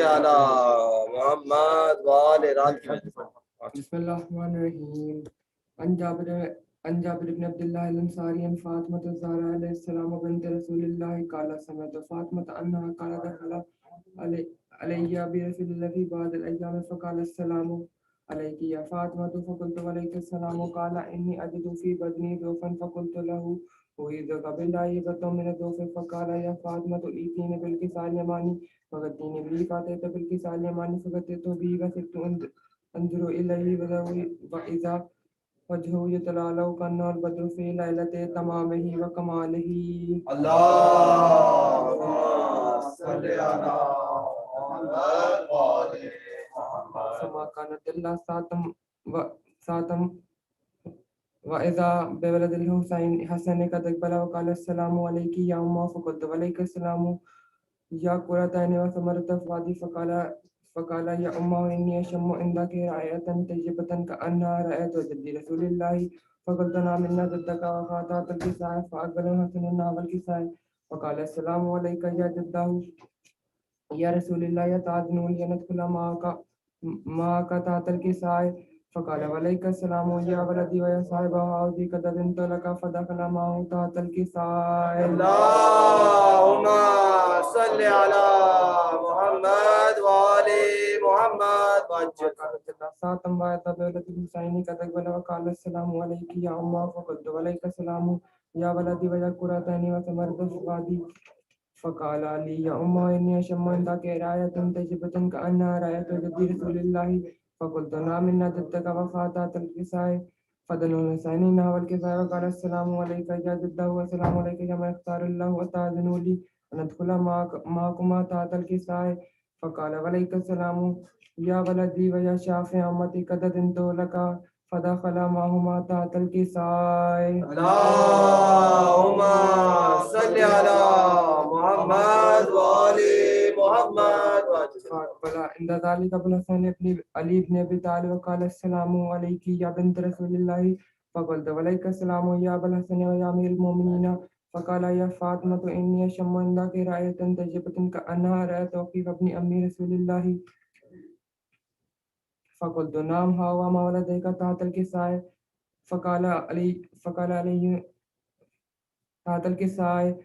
علی محمد وآل رات کی بسم اللہ الرحمن الرحیم. عن جابر بن عبد الله الانصاری عن فاطمة الزہرا علیہ السلام بنت رسول اللہ قال سمعت فاطمة انها قال دخل علی برسول اللہ فی بعض الایام فقال السلام علیک یا فاطمة فقلت وعلیک السلام قال انی اجد فی بدنی ضعفا فقلت له أعيذك بالله من الضعف فقال يا فاطمة ائتيني بالكساء اليماني فغطيني به فأتيت بالكساء اليماني فغطيت به وصرت انظر إليه وإذا وجهه يتلألأ كأنه البدر في ليلة تمامه وكماله. اللهم صل على محمد وآل محمد. فما كانت إلا ساعة وإذا بولد الحسن قد أقبل وقال السلام عليك يا أمه فقلت وعليك السلام يا قرة عيني وثمرة فؤادي فقال يا أمه إني أشم عندك رائحة طيبة كأنها رائحة جد رسول الله فقلت نعم إن جدك وفاتت الكساء فأقبل الحسن نحو الكساء فقال السلام عليك يا جده يا رسول الله تعاذني أن أدخل معك تحت الكساء فقال وعليك السلام يا ولدي ويا صاحب هذه قد أذنت لك فدخل معه تحت الكساء. اللهم صل على محمد وآل محمد. وقال السلام عليك يا أمه فقلت وعليك السلام يا ولدي ويا قرة عيني وثمرة فؤادي فقال لي يا أمه إني أشم عندك رائحة طيبة كأنها رائحة جد رسول الله فقلت نعم إن جدك وفاتت الكساء فدنوا لساني نحو الكساء وقال السلام عليك يا جده والسلام عليك يا من اختار الله وتأذن لي أن أدخل معكما تحت الكساء فقال وعليك السلام يا ولدي ويا شافع أمتي قد أذنت لك فدخل معهما تحت الكساء. اللهم صل على محمد وآل محمد. فأقبل عند ذلك ابن حسن بن علي بن أبي طالب وقال السلام عليك يا بنت رسول الله فقلت وعليك السلام يا أبا الحسن ويا أمير المؤمنين فقال يا فاطمة إني أشم عندك رائحة طيبة كأنها رائحة عقيق ابن أم رسول الله فقلت نعم ها وما ولديك تحت الكساء فقال علي تحت الكساء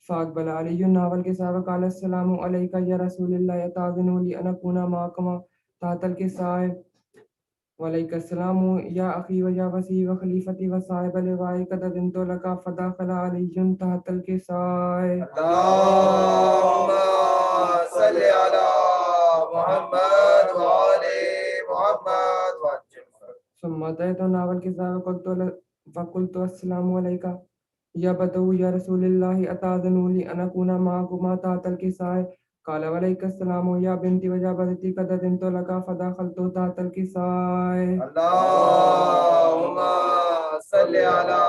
فأقبل علي نحو الكساء وقال السلام عليك يا رسول الله أتأذن لي أن أكون معكما تحت الكساء وعليك السلام يا أخي ويا وسي وخليفتي وصاحب لواء قد أذنت لك فدخل علي تحت الكساء. اللهم صل على محمد وآل محمد. ثم أتيت نحو الكساء فقلت السلام عليك يا بدو يا رسول الله أتأذن لي أن أكون معكما تحت الكساء قال وعليك السلام يا بنتي ويا بنتي قد أذنت لك فدخلت تحت الكساء. اللهم صل على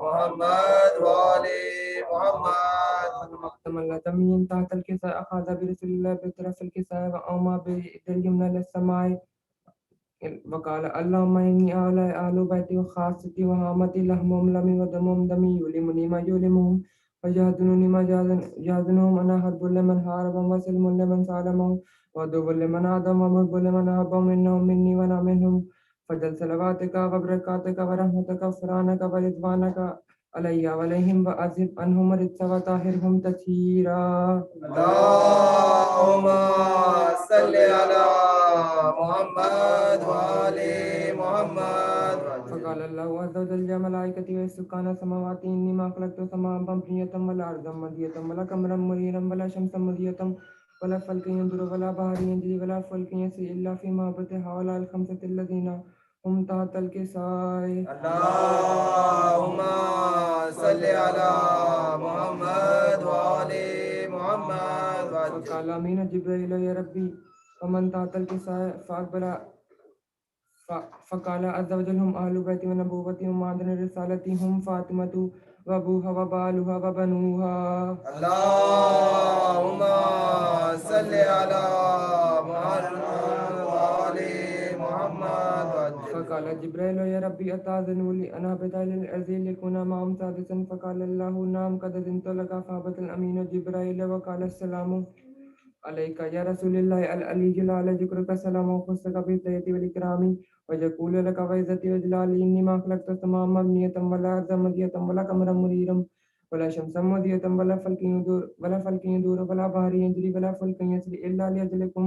محمد وآل محمد. فلما تمين تحت الكساء أخذ برسول الله بطرف الكساء وأومى بيد اليمنى للسماء وقال اللهم إني أهل بيتي وخاصتي وهامتي لحمهم لمي ودمهم دمي يؤلمني ما يؤلمهم ويهزنني ما يحزنهم أنا حرب لمن حاربهم وسلم لمن سالمهم وعدو لمن عادهم ومحب لمن أحبهم إنهم مني وأنا منهم فجل صلواتك وبركاتك ورحمتك وغفرانك ورضوانك علي وعليهم وأذهب عنهم الرجس وطهرهم تطهيرا. اللهم صل على محمد وآل محمد. فقال الله عز وجل يا ملائكتي وسكان السماوات إني ما خلقت سماء مبنية ولا أرضا مدية ولا قمرا منيرا ولا شمسا مضية ولا فلكا يندر ولا بحر يجري ولا فلك يسير إلا في محبة هؤلاء الخمسة الذين هم تحت الكساء. اللهم صل على محمد وآل محمد. فقال أمين جبريل يا ربي ومن تحت الكساء فقال عز وجل هم أهل بيتي ونبوتي ومعدن رسالتي هم فاطمة وأبوها وبالها وبنوها. اللهم صل على محمد وآل محمد. فقال جبريل يا ربي أتأذن لي أن أهبط إلى الأرض ليكون معهم سادسا فقال الله نعم قد أذنت لك فهبط الأمين جبريل وقال السلام عليك يا رسول الله العلي جلال ذكرك السلام وخصك بالتحية والإكرام ويقول لك وعزتي وجلالي إني ما خلقت السماء مبنية ولا أرضا مدية ولا قمرا منيرا ولا شمسا مضية ولا فلك يدور ولا بحر يجري ولا فلك يسري إلا لأجلكم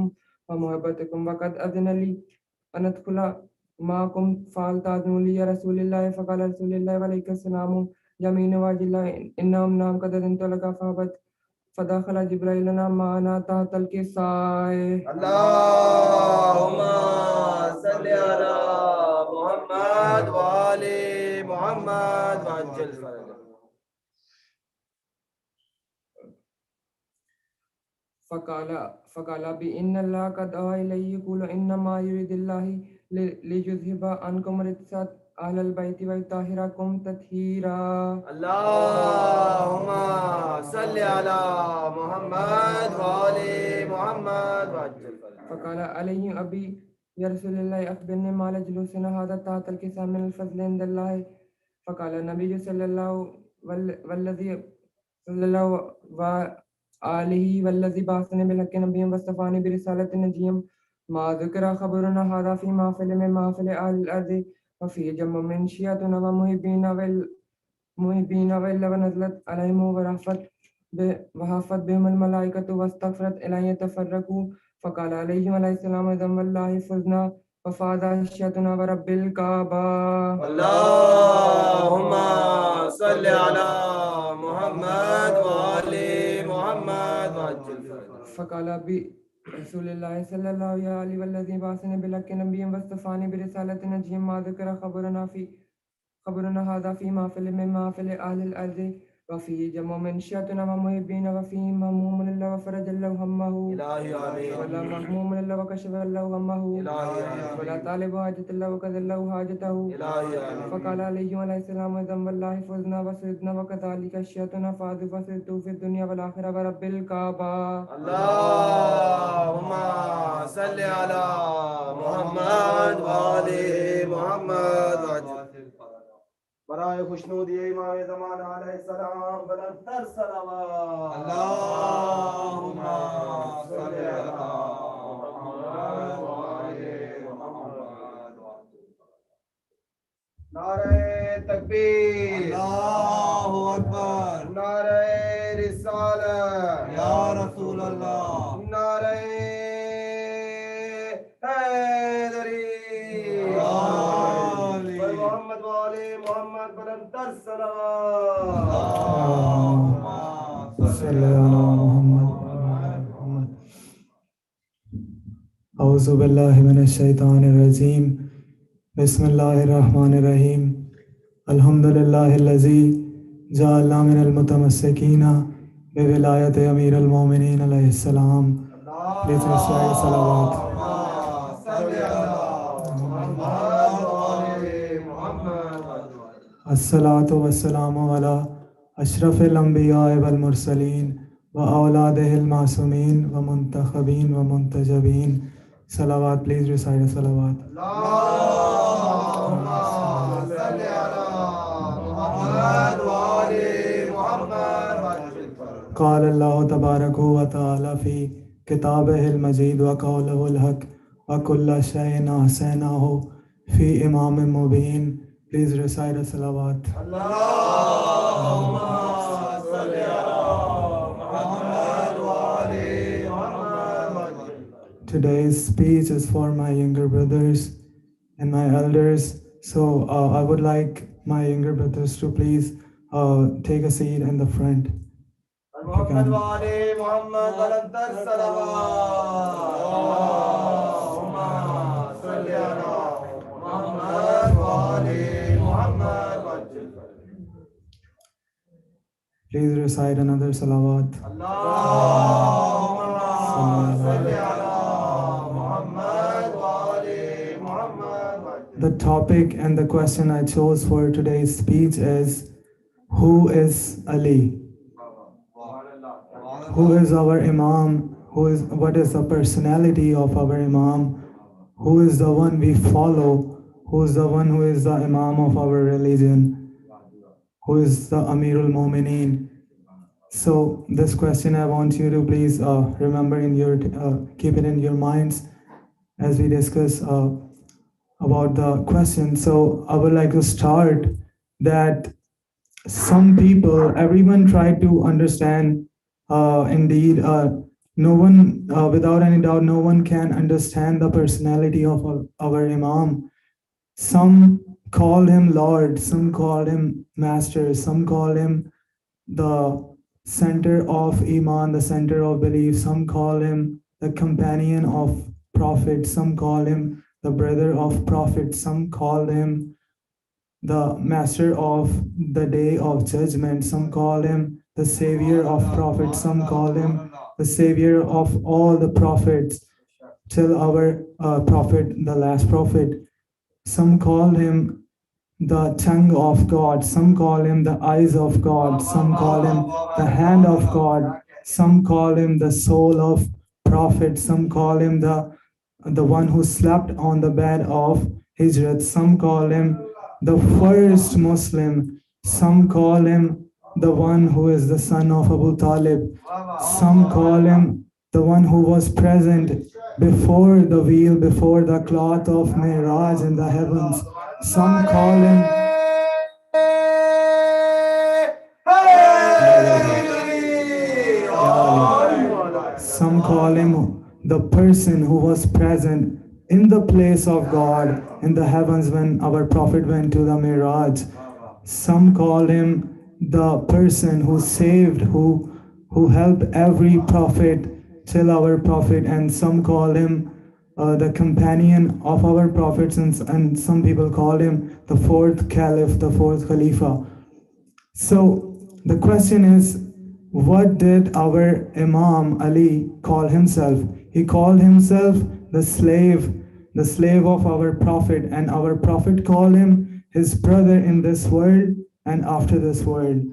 ومحبتكم وقد أذن لي أن أدخل معكم فألتأذنوا لي يا رسول الله فقال رسول الله عليك السلام يمين واجل الله إنهم نام قد أذنت لك فهبت فدخل جبرائيل معنا تحت الكساء اللهم صل على محمد وآل محمد وعجل فرجه. فقال بإن الله قد أوحى إليه يقول إنما يريد الله ليذهب عنكم رجس أهل البيت ويطهركم تطهيرا. اللهم صل على محمد وآل محمد وعجل فرجه. فقال علي أبي يا رسول الله أخبرني ما لجلوسنا هذا تحت الكساء من الفضل عند الله. فقال النبي صلى الله عليه والذي بعثني بالحق نبيا واصطفاني برسالة نجيا ما ذكر خبرنا هذا في محفل من محافل أهل الأرض وفي جمع من شيعتنا ومحبين وإلا ونزلت عليهم وحفت بهم الملائكة واستغفرت إلى أن يتفرقوا. فقال عليهم عليه السلام إذا والله فزنا وفاز شيعتنا ورب الكعبة. اللهم صل على محمد وآل محمد وعجل فرجه. فقال رسول الله صلى الله عليه والذي بعثني بالحق نبيا واصطفاني برسالة نجيا ما ذكر خبرنا هذا في محفل من محافل أهل الأرض وفيه جمع من شيعتنا ومحبين وفيه مهموم الله وفرج الله همه إلهي آمين. ولا مهموم الله وكشف الله همه إلهي آمين. ولا طالب حاجة الله وكذا الله حاجته. إلهي آمين. فقال عليه عليه السلام إذا والله فزنا وسدنا وكذلك شيعتنا فاذوا فسدوا في الدنيا والآخرة ورب الكعبة. اللهم صل على محمد وآل محمد وعجل. برائے خوشنودی امام زمان علیہ السلام بلندتر صلوات. اللهم صل على محمد وآل محمد. نعرہ تکبیر، اللہ اکبر، نعرہ رسالت یا رسول اللہ، نعرہ حیدری محمد والے محمد بلندتر صلوات. صلی اللہ محمد. اعوذ باللہ من الشیطان الرجیم. بسم اللہ الرحمن الرحیم. الحمد للہ الذی جعلنا من المتمسکین بولایت امیر المومنین علیہ السلام. پلیز رسائے صلوات. الصلاۃ والسلام علی اشرف الانبیاء والمرسلین واولادہ المعصومین ومنتخبین ومنتجبین. صلوات. پلیز ریسائٹ صلوات. قال اللہ تبارک و تعالی فی کتابہ المجید وقولہ الحق وکل شیء احصیناہ فی امام مبین. پلیز ریسائٹ صلوات. اللهم صل على محمد وآل محمد. Today's speech is for my younger brothers and my elders. So I would like my younger brothers to please take a seat in the front. محمد وآل محمد بلندتر صلوات. اللهم صل على محمد وآل محمد وعجل فرجه. Please recite another salawat. اللهم صل على محمد وآل محمد وعجل. The topic and the question I chose for today's speech is, who is Ali? Who is our Imam? What is the personality of our Imam? Who is the one we follow? Who is the one who is the Imam of our religion? Who is the Amirul Mu'mineen? So this question I want you to please remember in your keep it in your minds as we discuss about the question. So I would like to start that some people, everyone tried to understand. Indeed, no one, without any doubt, no one can understand the personality of our Imam. Some call him Lord, some call him Master, some call him the center of Iman, the center of belief. Some call him the companion of Prophet. Some call him the brother of Prophet. Some call him the master of the day of judgment. Some call him the savior of prophets. Some call him the savior of all the prophets till our prophet, the last prophet. Some call him the tongue of God, some call him the eyes of God, some call him the hand of God, some call him the soul of prophet, some call him the one who slept on the bed of Hijrat, some call him the first Muslim, some call him the one who is the son of Abu Talib, some call him the one who was present before the veil, before the cloth of Miraj in the heavens. Some call him some call him the person who was present in the place of God in the heavens when our prophet went to the Miraj. Some call him the person who saved, who helped every prophet till our prophet, and some call him the companion of our prophets, and some people call him the fourth caliph, the fourth khalifa. So the question is, what did our Imam Ali call himself? He called himself the slave of our Prophet, and our Prophet called him his brother in this world and after this world.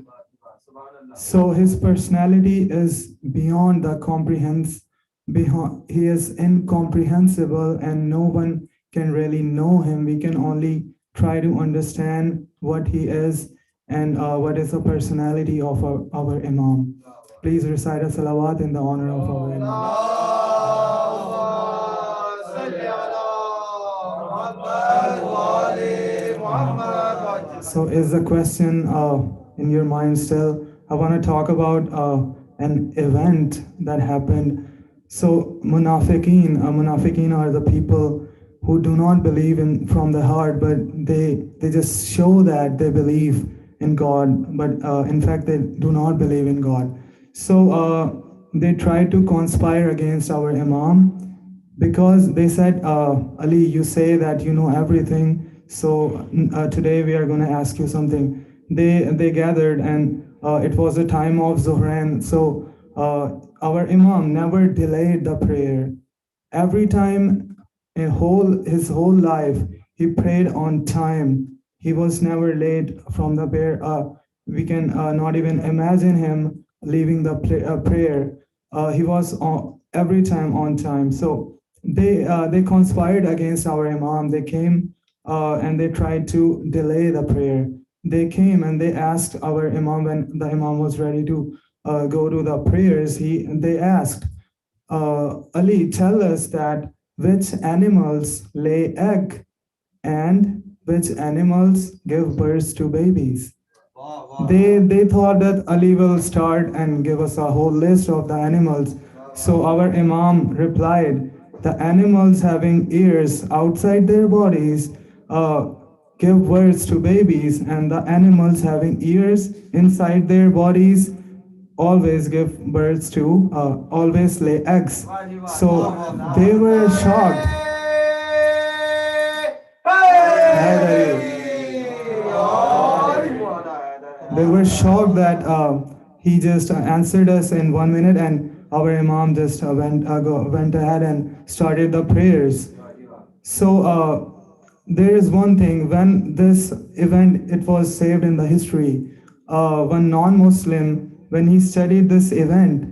So his personality is beyond the comprehense. Beyond, he is incomprehensible, and no one can really know him. We can only try to understand what he is and what is the personality of our Imam. Please recite a salawat in the honor of our Imam. So is the question in your mind still? I want to talk about an event that happened. So munafiqeen are the people who do not believe in from the heart, but they just show that they believe in God, but in fact they do not believe in God. So they try to conspire against our Imam because they said, Ali, you say that you know everything, so today we are going to ask you something. They gathered, and it was a time of Zohran, so our Imam never delayed the prayer. Every time, his whole life, he prayed on time. He was never late from the prayer. We can not even imagine him leaving the prayer. He was every time on time. So they conspired against our Imam. They came and they tried to delay the prayer. They came and they asked our Imam when the Imam was ready to go to the prayers. They asked, Ali, tell us that which animals lay egg and which animals give birth to babies. They thought that Ali will start and give us a whole list of the animals. So our Imam replied, the animals having ears outside their bodies give birth to babies, and the animals having ears inside their bodies always give birth to, always lay eggs. So they were shocked. They were shocked that he just answered us in 1 minute, and our Imam just went ahead and started the prayers. So there is one thing, when this event, it was saved in the history, one non-Muslim, when he studied this event,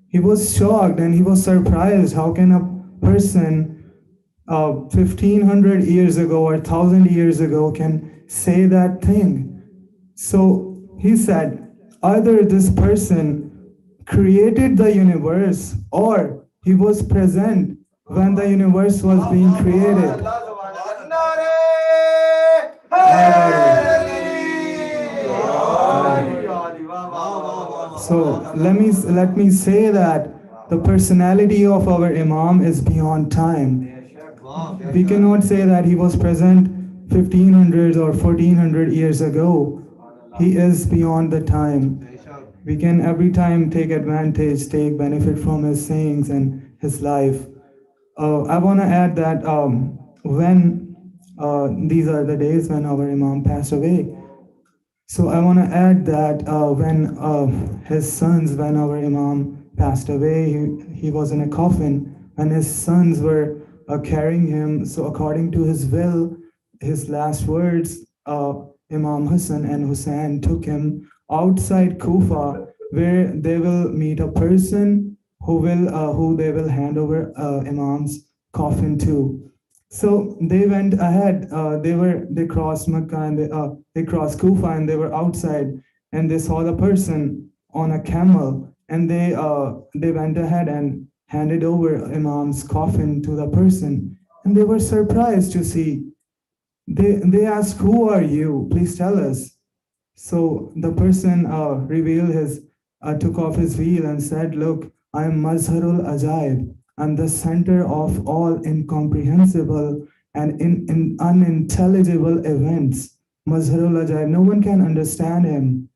he was shocked and he was surprised. How can a person 1500 years ago or 1000 years ago can say that thing? So he said, either this person created the universe, or he was present when the universe was being created? So let me say that the personality of our Imam is beyond time. We cannot say that he was present 1500 or 1400 years ago. He is beyond the time. We can every time take advantage, take benefit from his sayings and his life. I want to add that when these are the days when our Imam passed away. So I want to add that when his sons, when our Imam passed away, he was in a coffin, and his sons were carrying him. So according to his will, his last words, Imam Hassan and Hussein took him outside Kufa, where they will meet a person who they will hand over Imam's coffin to. So they went ahead. They crossed Mecca, and they crossed Kufa, and they were outside, and they saw the person on a camel, and they went ahead and handed over Imam's coffin to the person, and they were surprised to see. They asked, "Who are you? Please tell us." So the person took off his veil and said, "Look, I am Mazharul Ajaib. I'm the center of all incomprehensible and unintelligible events. Mazharul Ajaib, no one can understand him."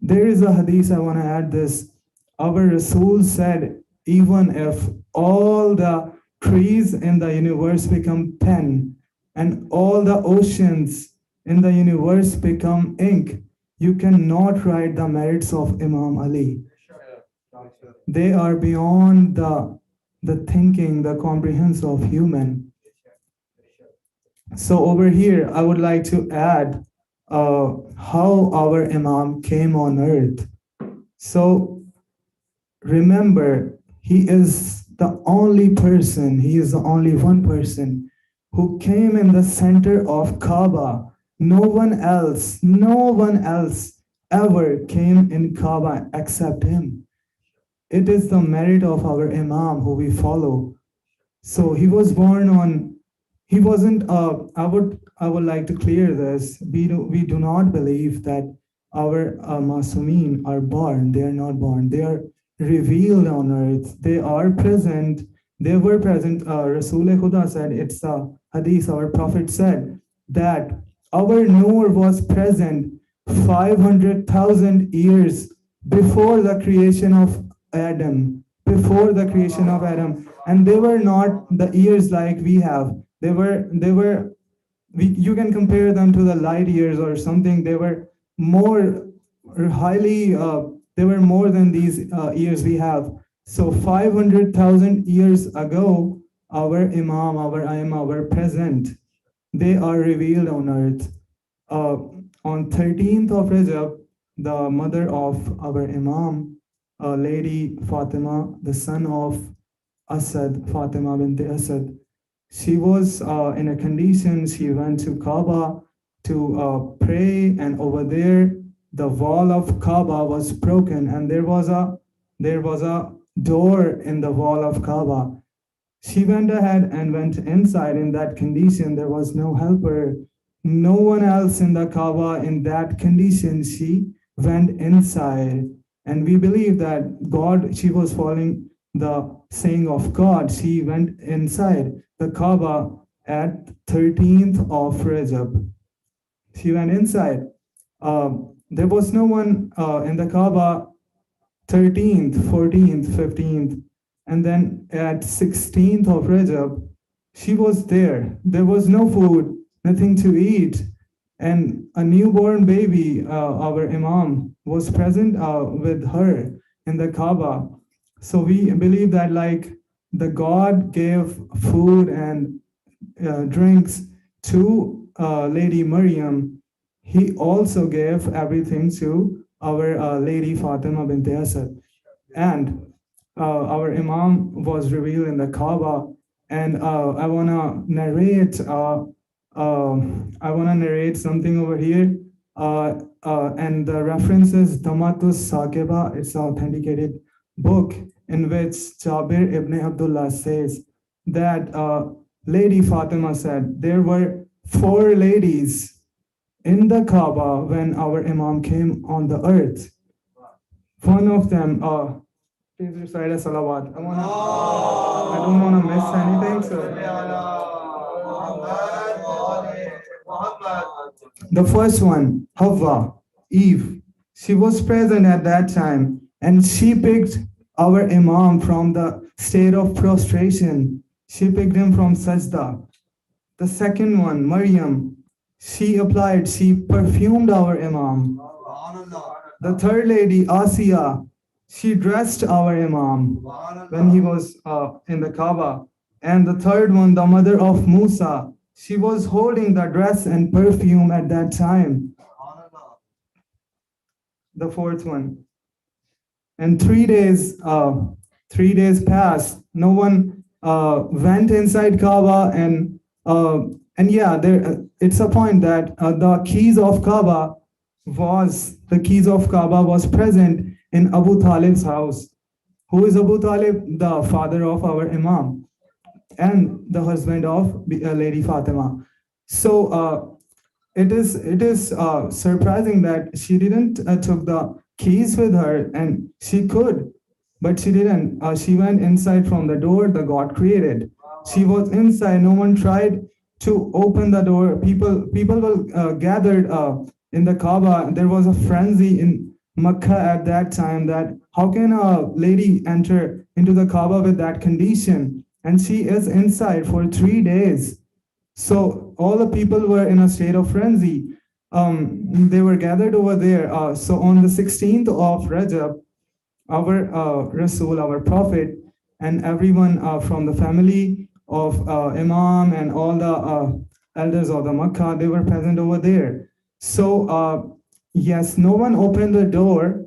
There is a hadith, I want to add this. Our Rasul said, even if all the trees in the universe become pen and all the oceans in the universe become ink, you cannot write the merits of Imam Ali. They are beyond the thinking, the comprehension of human. So over here, I would like to add how our Imam came on earth. So remember, he is the only person, he is the only one person who came in the center of Kaaba. No one else ever came in Kaaba except him. It is the merit of our Imam who we follow. So he was born on, he wasn't, I would like to clear this. We do not believe that our Masumeen are born. They are not born. They are revealed on earth. They are present. They were present. Rasul Khuda said, it's a hadith, our Prophet said that our Noor was present 500,000 years before the creation of Adam, and they were not the years like we have. You can compare them to the light years or something. They were more highly, they were more than these years we have. So 500,000 years ago, our Imam, our Aima were present. They are revealed on earth. On 13th of Rajab, the mother of our Imam, Lady Fatima, the son of Asad, Fatima bint Asad, she was in a condition, she went to Kaaba to pray, and over there, the wall of Kaaba was broken, and there was a door in the wall of Kaaba. She went ahead and went inside. In that condition, there was no helper, no one else in the Kaaba. In that condition, she went inside. And we believe that God, she was following the saying of God. She went inside the Kaaba at 13th of Rajab. She went inside. There was no one in the Kaaba 13th, 14th, 15th. And then at 16th of Rajab, she was there. There was no food, nothing to eat. And a newborn baby, our Imam, was present with her in the Kaaba. So we believe that like the God gave food and drinks to Lady Maryam, he also gave everything to our Lady Fatima bint Asad. And our Imam was revealed in the Kaaba. And I wanna narrate something over here. and the reference is Damatus Saqiba. It's an authenticated book in which Jabir ibn Abdullah says that Lady Fatima said there were four ladies in the Kaaba when our Imam came on the earth. One of them, please recite a salawat. I don't want to miss anything. The first one, Hawa, Eve, she was present at that time and she picked our Imam from the state of prostration. She picked him from sajda. The second one, Maryam, she perfumed our Imam. The third lady, Asiya, she dressed our Imam when he was in the Kaaba. And the third one, the mother of Musa, she was holding the dress and perfume at that time. The fourth one. And 3 days passed. No one went inside Kaaba, and yeah, it's a point that the keys of Kaaba was present in Abu Talib's house. Who is Abu Talib? The father of our Imam and the husband of Lady Fatima. So it is surprising that she didn't took the keys with her, and she could, but she didn't. She went inside from the door the God created. She was inside. No one tried to open the door. People were gathered in the Kaaba. There was a frenzy in Makkah at that time that how can a lady enter into the Kaaba with that condition? And she is inside for 3 days. So all the people were in a state of frenzy. They were gathered over there. So on the 16th of Rajab, our Rasul, our Prophet, and everyone from the family of Imam and all the elders of the Makkah, they were present over there. So yes, no one opened the door.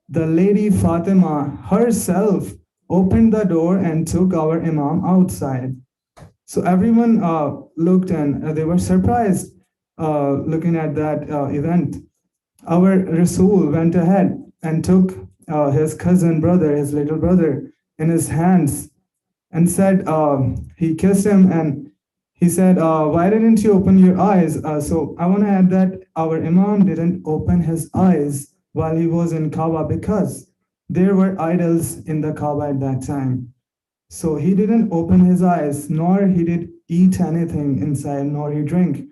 The Lady Fatima herself opened the door and took our Imam outside. So everyone looked and they were surprised looking at that event. Our Rasul went ahead and took his cousin brother, his little brother, in his hands and said, he kissed him and he said, why didn't you open your eyes? So I want to add that our Imam didn't open his eyes while he was in Kaaba because there were idols in the Kaaba at that time. So he didn't open his eyes, nor he did eat anything inside, nor he drink.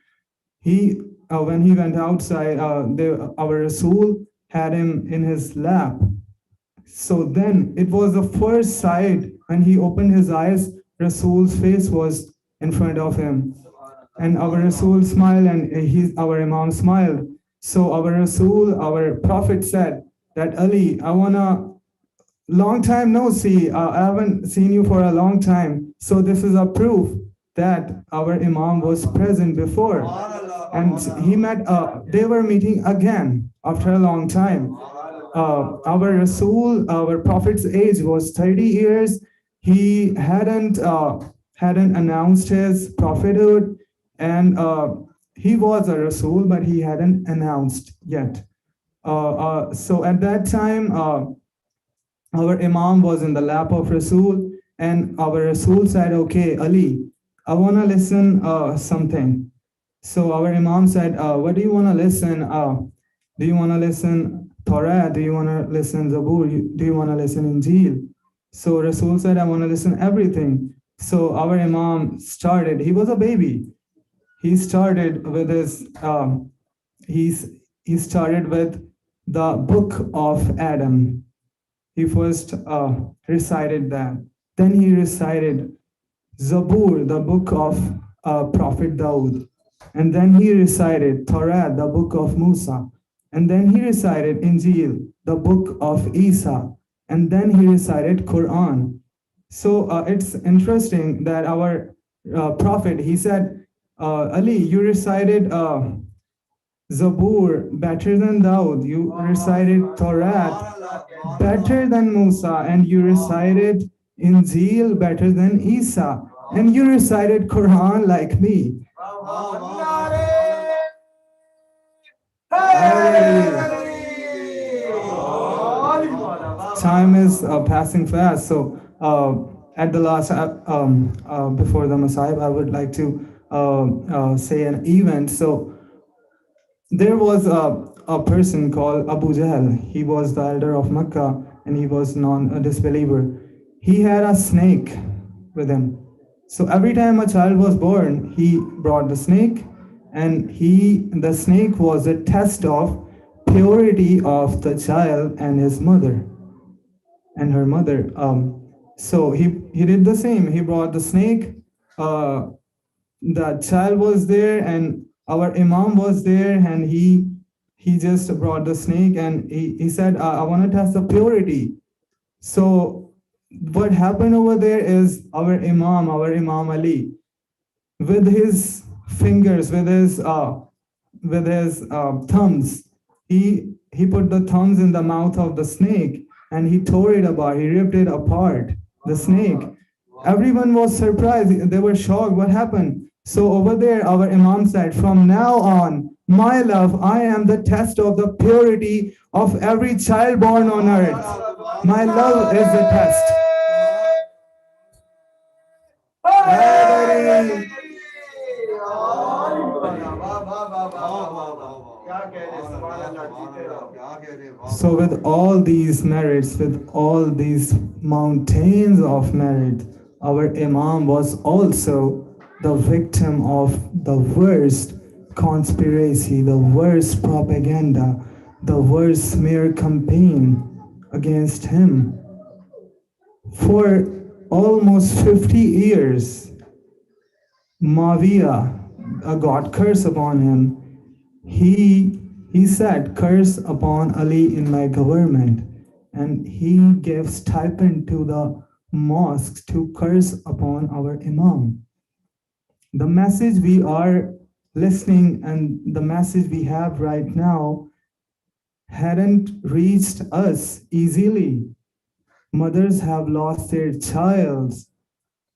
When he went outside, our Rasul had him in his lap. So then it was the first sight when he opened his eyes, Rasul's face was in front of him. And our Rasul smiled and our Imam smiled. So our Rasul, our Prophet said that, Ali, I want to long time no see. I haven't seen you for a long time. So this is a proof that our Imam was present before. And he met, they were meeting again after a long time. Our Rasul, our Prophet's age was 30 years. He hadn't announced his prophethood, and he was a Rasul, but he hadn't announced yet. So at that time, our Imam was in the lap of Rasul, and our Rasul said, okay, Ali, I want to listen something. So our Imam said, what do you want to listen? Do you want to listen Torah? Do you want to listen Zabur? Do you want to listen Injil? So Rasul said, I want to listen everything. So our Imam started, he was a baby. He started with his, he started with the book of Adam. He first recited that. Then he recited Zabur, the book of Prophet Dawood. And then he recited Torah, the book of Musa. And then he recited Injil, the book of Isa. And then he recited Quran. So it's interesting that our Prophet, he said, Ali, you recited Zabur better than Dawood. You recited Torah better than Musa. And you recited Injil better than Isa. And you recited Quran like me. Time is passing fast, so at the last, before the Masahib, I would like to say an event. So there was a person called Abu Jahl. He was the elder of Mecca and he was non a disbeliever. He had a snake with him. So every time a child was born, he brought the snake, and the snake was a test of purity of the child and his mother and her mother. So he did the same. He brought the snake. The child was there, and our Imam was there, and he just brought the snake, and he said, I want to test the purity. So what happened over there is our Imam Ali, with his fingers, with his thumbs, he put the thumbs in the mouth of the snake, and he tore it apart. He ripped it apart. The snake. Everyone was surprised. They were shocked. What happened? So over there, our Imam said, "From now on, my love, I am the test of the purity of every child born on earth. My love is the test." So with all these merits, with all these mountains of merit, our Imam was also the victim of the worst conspiracy, the worst propaganda, the worst smear campaign against him. For almost 50 years, Mawiya, a God curse upon him, he said, "Curse upon Ali in my government," and he gave stipend to the mosques to curse upon our Imam. The message we are listening and the message we have right now hadn't reached us easily. Mothers have lost their child.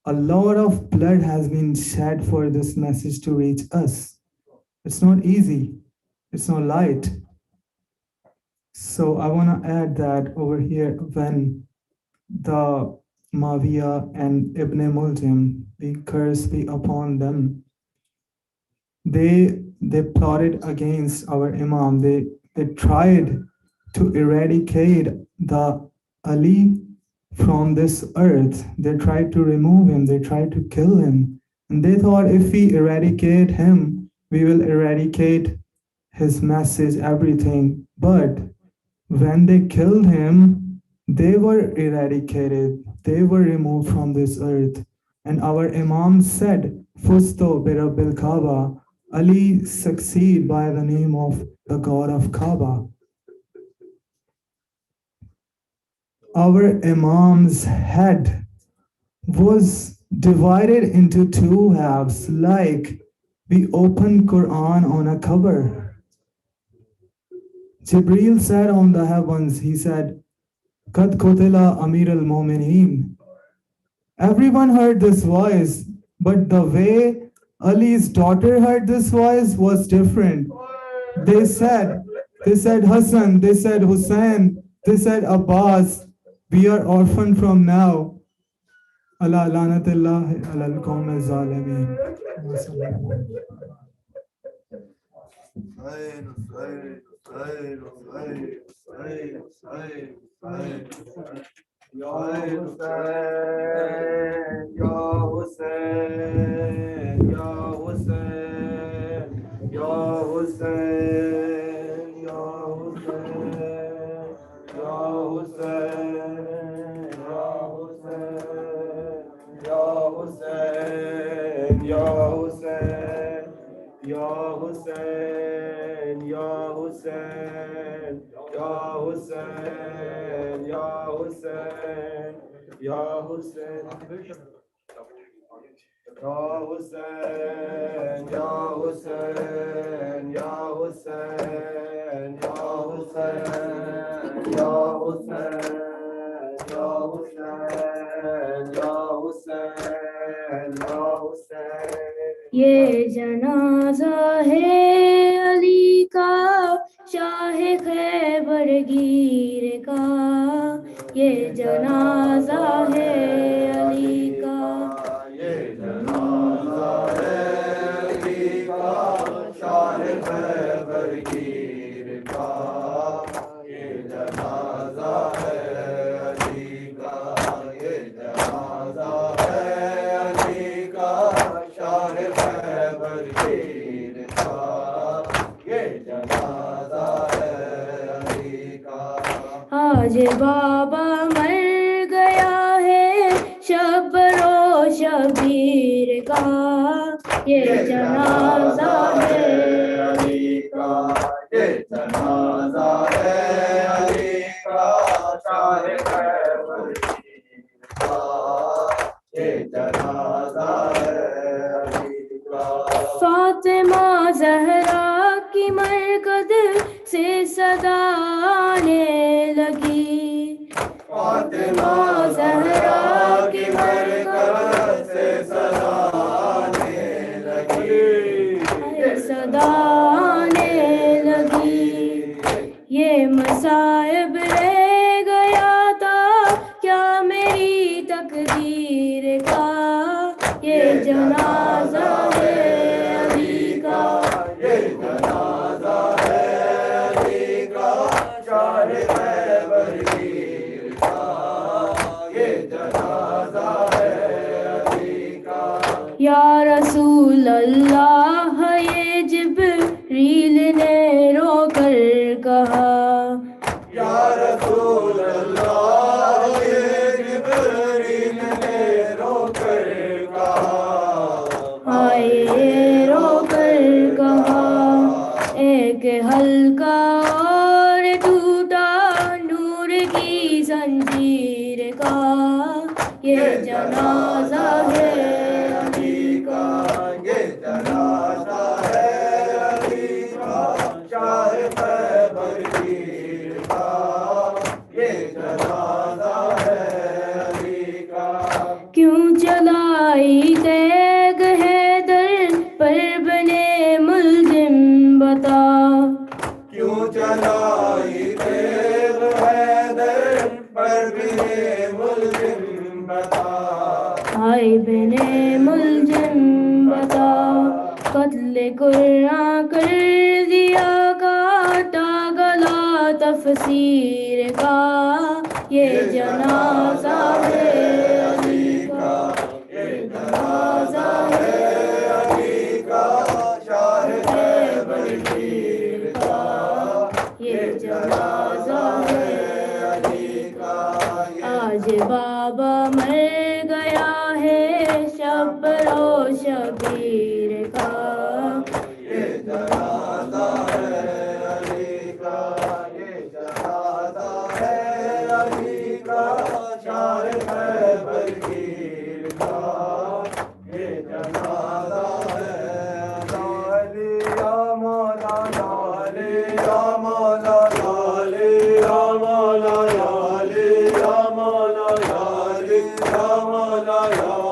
A lot of blood has been shed for this message to reach us. It's not easy. It's not light. So I want to add that over here, when the Mawiya and Ibn Muljim, the curse be upon them, they plotted against our Imam. They tried to eradicate the Ali from this earth. They tried to remove him. They tried to kill him. And they thought, if we eradicate him, we will eradicate his message, everything. But when they killed him, they were eradicated. They were removed from this earth. And our Imam said, "Fusto birabbil Kaaba." Ali succeed by the name of the God of Kaaba. Our Imam's head was divided into two halves, like we open Quran on a cover. Jibreel said on the heavens, he said, "Kad kotila Amir al-Mu'mineen." Everyone heard this voice, but the way Ali's daughter heard this voice was different. They said Hassan, they said Hussein, they said Abbas, "We are orphaned from now." Allah lanatullah ala al-qawm al-zalimin. Ya Hussein, Ya Hussein, Ya Hussein, Ya Hussein, Ya Hussein, Ya Hussein, Ya Hussein, Ya Hussein, Ya Hussein, Ya Hussein, Ya Hussein, Ya Hussein, Ya Hussein, Ya Hussein. Ya Hussein, Ya Hussein, Ya Hussein, Ya Hussein, Ya Hussein, Ya Hussein, Ya Hussein, Ya Hussein. ये जनाजा है अली का شبیر کا یہ جنازہ ہے علی کا یہ جنازہ ہے علی کا شاہ خیبر کا یہ جنازہ ہے علی کا فاطمہ زہرا کی مرکز سے صدا آنے لگی فاطمہ زہرا کی مرکز سے صدا آنے لگی صدا آنے لگی یہ مصائب رہ گیا تھا کیا میری تقدیر کا یہ جنازہ ہے علی کا یہ جنازہ ہے علی کا شاہ خیبر کا یہ جنازہ ہے علی کا یا رسول اللہ یہ جبریل نے رو کر کہا یا رسول اللہ یہ جبریل نے رو کر کہا ہائے رو کر کہا ایک ہلکا اور ٹوٹا نور کی زنجیر کا یہ جنازہ ہے علی کا یہ جنازہ ہے علی کا شاہ خیبر کا یہ جنازہ ہے علی کا کیوں چلائی تیگ حیدر پر بنے ملزم بتا کیوں چلائی تیگ حیدر پر بنے ملزم بتا ہائے بنے ملزم بتا قتل قرآن کر دیا کاٹا گلا تفسیر کا یہ جنازہ ہے علی کا یہ جنازہ ہے علی کا شاہ خیبر کا یہ جنازہ ہے علی کا آج بابا مر گیا ہے شبر و شبیر کا یہ جنازہ ہے علی کا یہ جنازہ ہے علی کا شاہ خیبر کا یہ جنازہ ہے علی یا مولا علی یا مولا علی یا مولا علی یا مولا علی یا مولا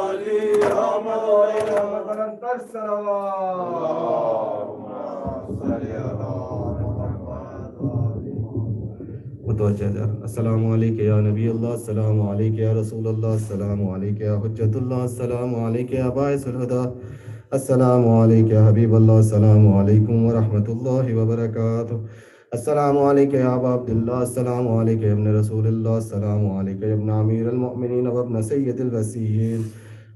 علی یا مولا متوجہ السلام علیکم یا نبی اللہ السلام علیکم یا رسول اللہ السلام علیکم یا حجت اللہ السلام علیکم یا باعث الہدی السلام علیکم یا حبیب اللہ السلام علیکم ورحمۃ اللہ وبرکاتہ السلام علیکم یا ابا عبداللہ السلام علیکم ابن رسول اللہ السلام علیکم ابن امیر المؤمنین وابن سید الوسیین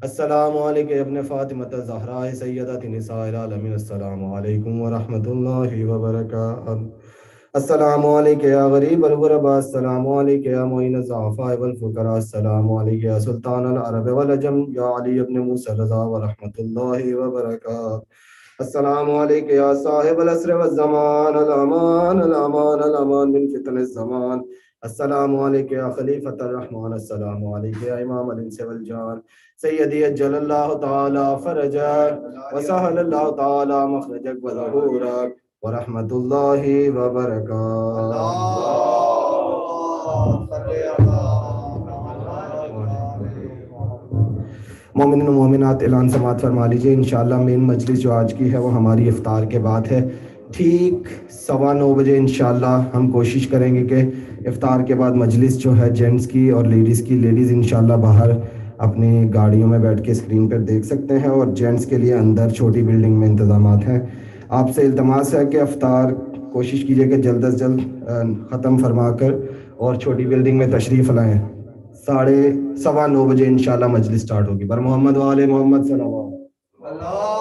السلام علیکم ابن فاطمۃ الزہراء سیدۃ نساء العالمین السلام علیکم ورحمۃ اللہ وبرکاتہ السلام علیکم یا غریب الغرباء السلام علیکم یا معین الضعفاء والفقراء السلام علیکم یا سلطان العرب والعجم یا علی ابن موسیٰ رضا ورحمۃ اللہ وبرکاتہ السلام علیکم یا صاحب العصر والزمان الامان الامان الامان من فتن الزمان السلام علیکم یا خلیفۃ الرحمن السلام علیکم یا امام الانس والجان سیدی اجل اللہ تعالی فرجک وسہل اللہ تعالی مخرجک وظہورک ورحمۃ اللہ وبرکاتہ مومنین و مومنات اعلان سماعت فرما لیجیے انشاءاللہ مین مجلس جو آج کی ہے وہ ہماری افطار کے بعد ہے ٹھیک 9:15 بجے انشاءاللہ ہم کوشش کریں گے کہ افطار کے بعد مجلس جو ہے جینٹس کی اور لیڈیز کی لیڈیز انشاءاللہ باہر اپنی گاڑیوں میں بیٹھ کے اسکرین پر دیکھ سکتے ہیں اور جینٹس کے لیے اندر چھوٹی بلڈنگ میں انتظامات ہیں آپ سے التماس ہے کہ افطار کوشش کیجیے کہ جلد از جلد ختم فرما کر اور چھوٹی بلڈنگ میں تشریف لائیں 9:15 بجے انشاءاللہ مجلس سٹارٹ ہوگی بر محمد و آل محمد صلی اللہ علیہ وسلم